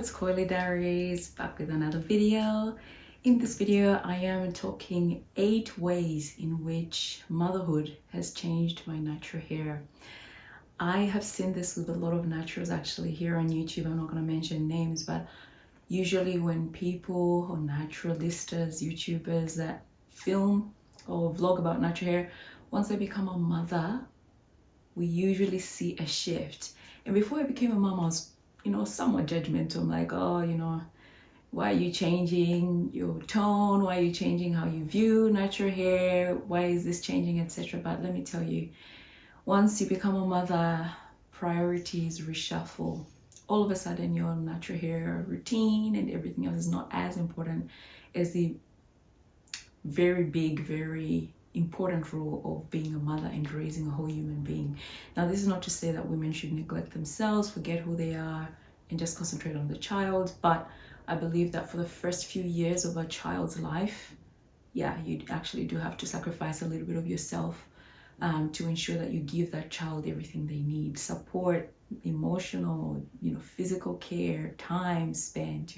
it's Coily Diaries, back with another video. In this video, I am talking 8 ways in which motherhood has changed my natural hair. I have seen this with a lot of naturals actually here on YouTube. I'm not going to mention names, but usually when people or naturalistas, YouTubers that film or vlog about natural hair, once they become a mother, we usually see a shift. And before I became a mom, I was somewhat judgmental. I'm like, oh, why are you changing your tone? Why are you changing how you view natural hair? Why is this changing, etc.? But let me tell you, once you become a mother, priorities reshuffle. All of a sudden, your natural hair routine and everything else is not as important as the very big, very important role of being a mother and raising a whole human being. Now, this is not to say that women should neglect themselves, forget who they are, and just concentrate on the child, but I believe that for the first few years of a child's life, you actually do have to sacrifice a little bit of yourself to ensure that you give that child everything they need: support, emotional, physical care, time spent,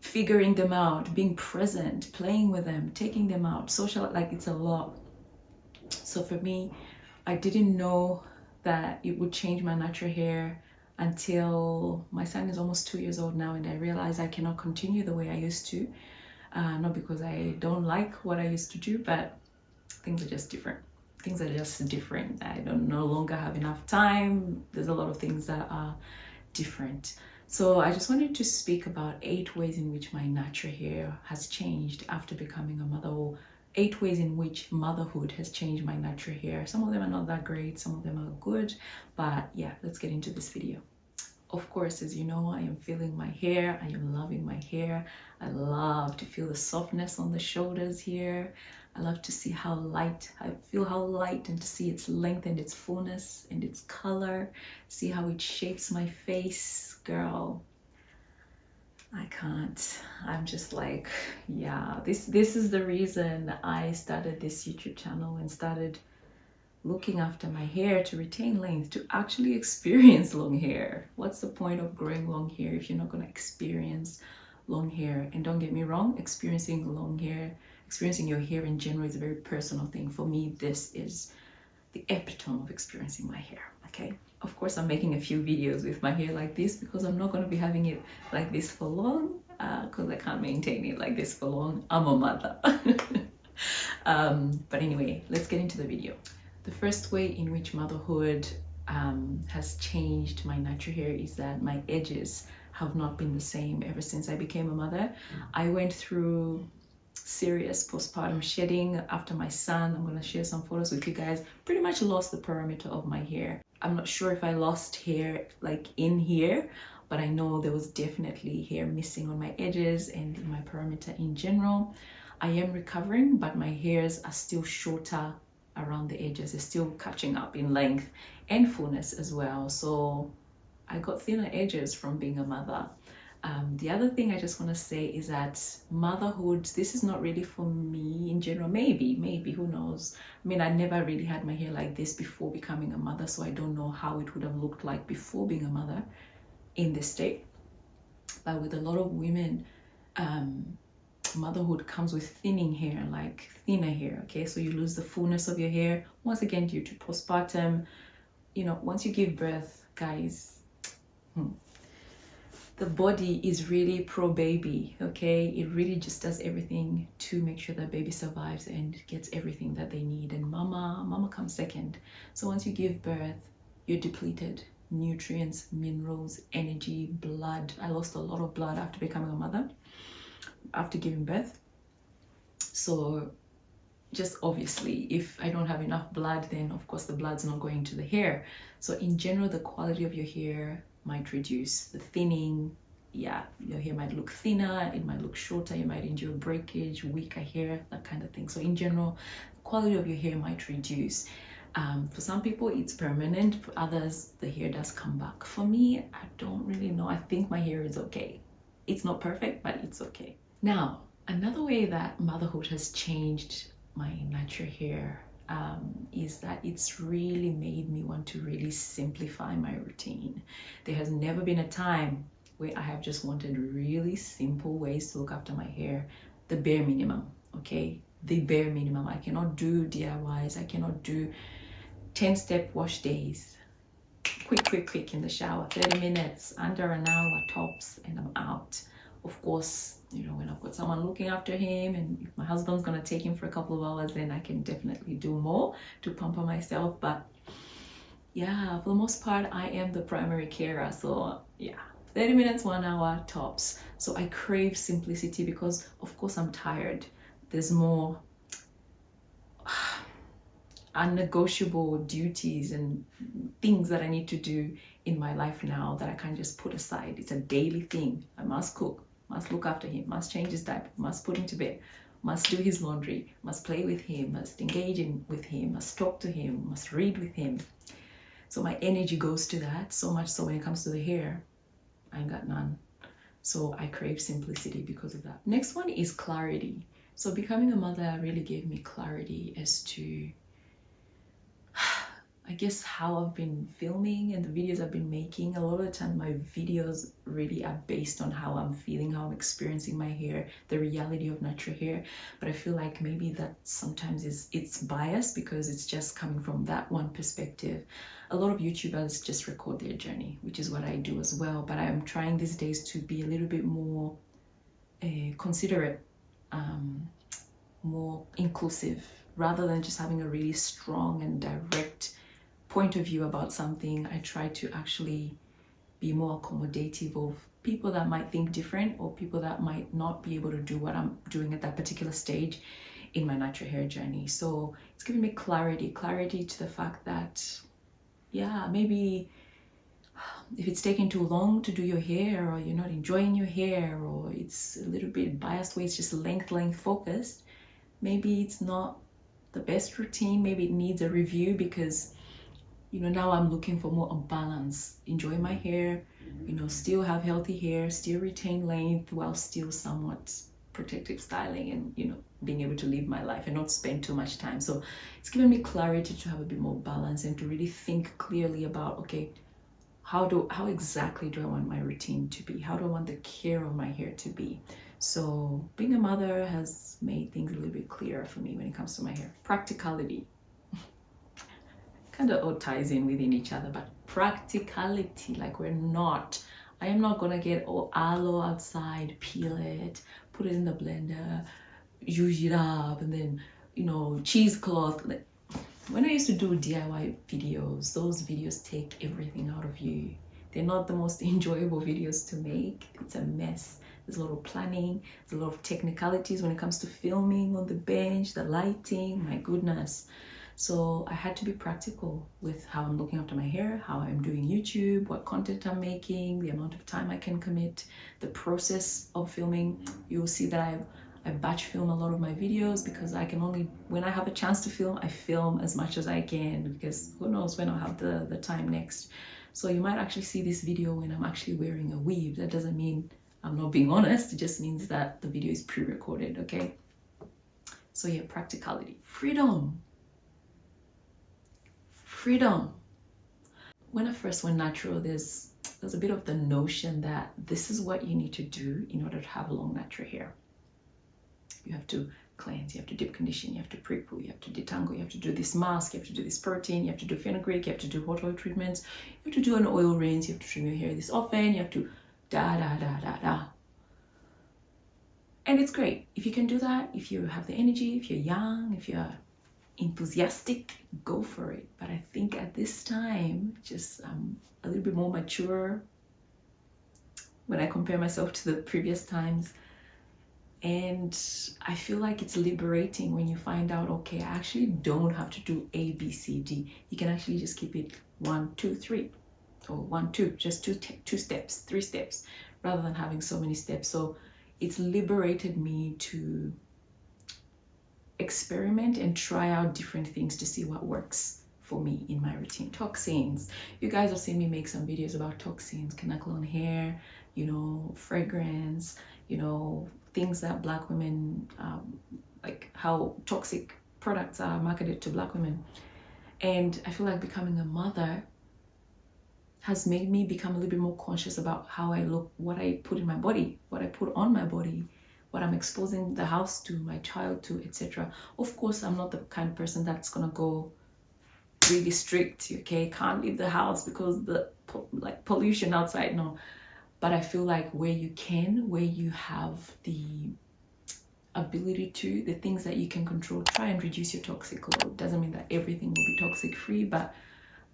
figuring them out, being present, playing with them, taking them out, social, like it's a lot. So for me, I didn't know that it would change my natural hair until my son is almost 2 years old now, and I realized I cannot continue the way I used to. Not because I don't like what I used to do, but things are just different. Things are just different. I don't no longer have enough time. There's a lot of things that are different. So I just wanted to speak about 8 ways in which my natural hair has changed after becoming a mother, or 8 ways in which motherhood has changed my natural hair. Some of them are not that great, some of them are good, but yeah, let's get into this video. Of course, as you know, I am feeling my hair. I am loving my hair. I love to feel the softness on the shoulders here. I love to see how light, I feel how light, and to see its length and its fullness and its color. See how it shapes my face. Girl, I can't. I'm just like, yeah, this is the reason I started this YouTube channel and started looking after my hair to retain length, to actually experience long hair. What's the point of growing long hair if you're not going to experience long hair? And don't get me wrong, experiencing your hair in general is a very personal thing. For me, this is the epitome of experiencing my hair, okay? Of course, I'm making a few videos with my hair like this because I'm not going to be having it like this for long, because I can't maintain it like this for long. I'm a mother. But anyway, let's get into the video. The first way in which motherhood has changed my natural hair is that my edges have not been the same ever since I became a mother. I went through serious postpartum shedding after my son. I'm going to share some photos with you guys. Pretty much lost the perimeter of my hair. I'm not sure if I lost hair like in here, but I know there was definitely hair missing on my edges and in my perimeter in general. I am recovering, but my hairs are still shorter around the edges. They're still catching up in length and fullness as well. So I got thinner edges from being a mother. The other thing I just want to say is that motherhood, this is not really for me in general. Maybe, who knows? I mean, I never really had my hair like this before becoming a mother, so I don't know how it would have looked like before being a mother in this state. But with a lot of women, motherhood comes with thinning hair, like thinner hair, okay? So you lose the fullness of your hair, once again, due to postpartum. Once you give birth, guys, the body is really pro-baby, okay? It really just does everything to make sure that baby survives and gets everything that they need. And mama comes second. So once you give birth, you're depleted. Nutrients, minerals, energy, blood. I lost a lot of blood after becoming a mother, after giving birth. So just obviously, if I don't have enough blood, then of course the blood's not going to the hair. So in general, the quality of your hair might reduce. The thinning, your hair might look thinner, it might look shorter, you might endure breakage, weaker hair, that kind of thing. So in general, the quality of your hair might reduce. For some people it's permanent, for others the hair does come back. For me, I don't really know. I think my hair is okay. It's not perfect, but it's okay. Now, another way that motherhood has changed my natural hair is that it's really made me want to really simplify my routine. There has never been a time where I have just wanted really simple ways to look after my hair, the bare minimum, okay? The bare minimum. I cannot do DIYs. I cannot do 10-step wash days. Quick in the shower, 30 minutes, under an hour tops, and I'm out. Of course, you know, when I've got someone looking after him, and if my husband's gonna take him for a couple of hours, then I can definitely do more to pamper myself. But yeah, for the most part, I am the primary carer. So yeah, 30 minutes, 1 hour tops. So I crave simplicity because of course I'm tired. There's more unnegotiable duties and things that I need to do in my life now that I can't just put aside. It's a daily thing. I must cook, must look after him, must change his diaper, must put him to bed, must do his laundry, must play with him, must engage with him, must talk to him, must read with him. So my energy goes to that, so much so when it comes to the hair, I ain't got none. So I crave simplicity because of that. Next one is clarity. So becoming a mother really gave me clarity as to, I guess, how I've been filming and the videos I've been making. A lot of the time my videos really are based on how I'm feeling, how I'm experiencing my hair, the reality of natural hair. But I feel like maybe that sometimes it's biased because it's just coming from that one perspective. A lot of YouTubers just record their journey, which is what I do as well. But I'm trying these days to be a little bit more considerate, more inclusive, rather than just having a really strong and direct point of view about something. I try to actually be more accommodative of people that might think different or people that might not be able to do what I'm doing at that particular stage in my natural hair journey. So it's giving me clarity to the fact that, yeah, maybe if it's taking too long to do your hair, or you're not enjoying your hair, or it's a little bit biased way, it's just length focused, maybe it's not the best routine. Maybe it needs a review because, you know, now I'm looking for more of balance, enjoy my hair, you know, still have healthy hair, still retain length while still somewhat protective styling, and, you know, being able to live my life and not spend too much time. So it's given me clarity to have a bit more balance and to really think clearly about, okay, how exactly do I want my routine to be? How do I want the care of my hair to be? So being a mother has made things a little bit clearer for me when it comes to my hair. Practicality. Kind of all ties in within each other, but practicality, like I am not gonna get all aloe outside, peel it, put it in the blender, use it up, and then, you know, cheesecloth. Like, when I used to do DIY videos, those videos take everything out of you. They're not the most enjoyable videos to make. It's a mess. There's a lot of planning, there's a lot of technicalities when it comes to filming on the bench, the lighting, my goodness. So I had to be practical with how I'm looking after my hair, how I'm doing YouTube, what content I'm making, the amount of time I can commit, the process of filming. You'll see that I batch film a lot of my videos because I can only, when I have a chance to film, I film as much as I can, because who knows when I'll have the time next. So you might actually see this video when I'm actually wearing a weave. That doesn't mean I'm not being honest. It just means that the video is pre-recorded, okay? So yeah, practicality. Freedom. When I first went natural, there's a bit of the notion that this is what you need to do in order to have long natural hair. You have to cleanse, you have to deep condition, you have to pre-poo, you have to detangle, you have to do this mask, you have to do this protein, you have to do fenugreek, you have to do hot oil treatments, you have to do an oil rinse, you have to trim your hair this often, you have to da. And it's great. If you can do that, if you have the energy, if you're young, if you're enthusiastic, go for it. But I think at this time, just a little bit more mature when I compare myself to the previous times. And I feel like it's liberating when you find out, okay, I actually don't have to do A, B, C, D. You can actually just keep it 1, 2, 3, or 1, 2, just two steps, 3 steps, rather than having so many steps. So it's liberated me to experiment and try out different things to see what works for me in my routine. Toxins. You guys have seen me make some videos about toxins, Kenaclone hair, you know, fragrance, you know, things that Black women, like how toxic products are marketed to Black women. And I feel like becoming a mother has made me become a little bit more conscious about how I look, what I put in my body, what I put on my body, what I'm exposing the house to, my child to, etc. Of course, I'm not the kind of person that's gonna go really strict, okay, can't leave the house because the like pollution outside, no. But I feel like where you can, where you have the ability to, the things that you can control, try and reduce your toxic load. Doesn't mean that everything will be toxic free, but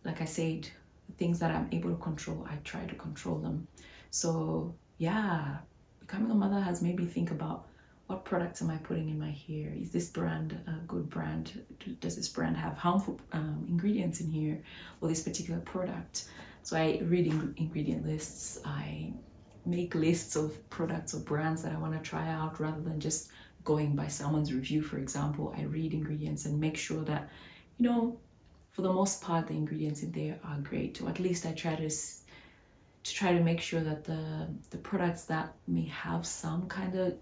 like I said, the things that I'm able to control, I try to control them. So yeah, becoming a mother has made me think about, what products am I putting in my hair? Is this brand a good brand? Does this brand have harmful ingredients in here, or this particular product? So I read ingredient lists. I make lists of products or brands that I want to try out, rather than just going by someone's review. For example, I read ingredients and make sure that, you know, for the most part, the ingredients in there are great, or at least I try to make sure that the products that may have some kind of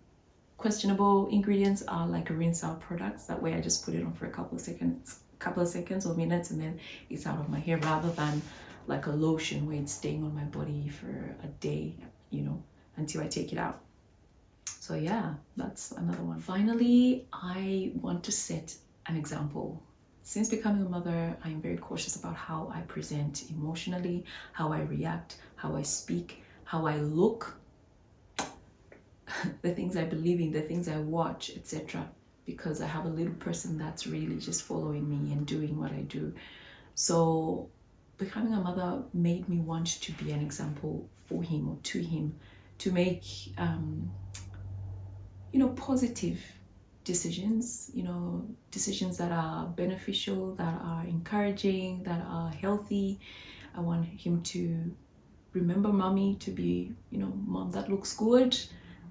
questionable ingredients are like a rinse out products. That way I just put it on for a couple of seconds or minutes, and then it's out of my hair, rather than like a lotion where it's staying on my body for a day, you know, until I take it out. So yeah, that's another one. Finally, I want to set an example. Since becoming a mother, I am very cautious about how I present emotionally, how I react, how I speak, how I look, the things I believe in, the things I watch, etc. Because I have a little person that's really just following me and doing what I do. So becoming a mother made me want to be an example for him, or to him, to make positive decisions, decisions that are beneficial, that are encouraging, that are healthy. I want him to remember mommy to be, mom that looks good.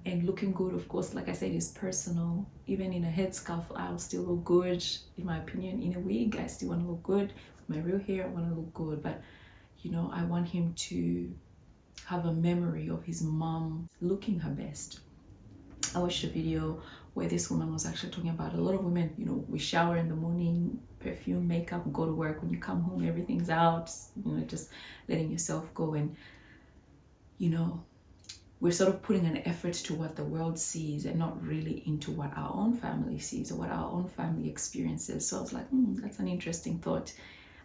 And looking good, of course, like I said, is personal. Even in a headscarf, I'll still look good. In my opinion, in a wig, I still want to look good. With my real hair, I want to look good. But, I want him to have a memory of his mom looking her best. I watched a video where this woman was actually talking about, a lot of women, we shower in the morning, perfume, makeup, go to work. When you come home, everything's out, just letting yourself go. And, we're sort of putting an effort to what the world sees, and not really into what our own family sees or what our own family experiences. So I was like, that's an interesting thought.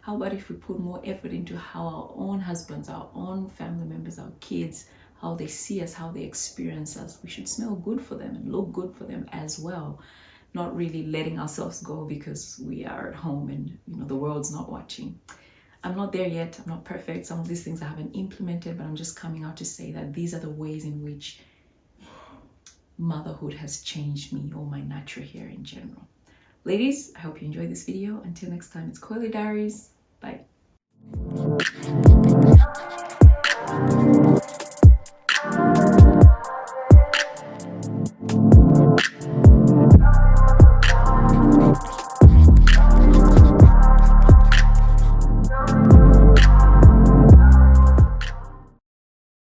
How about if we put more effort into how our own husbands, our own family members, our kids, how they see us, how they experience us? We should smell good for them and look good for them as well. Not really letting ourselves go because we are at home and the world's not watching. I'm not there yet. I'm not perfect. Some of these things I haven't implemented, but I'm just coming out to say that these are the ways in which motherhood has changed me, or my natural hair in general. Ladies, I hope you enjoyed this video. Until next time, it's Coily Diaries. Bye.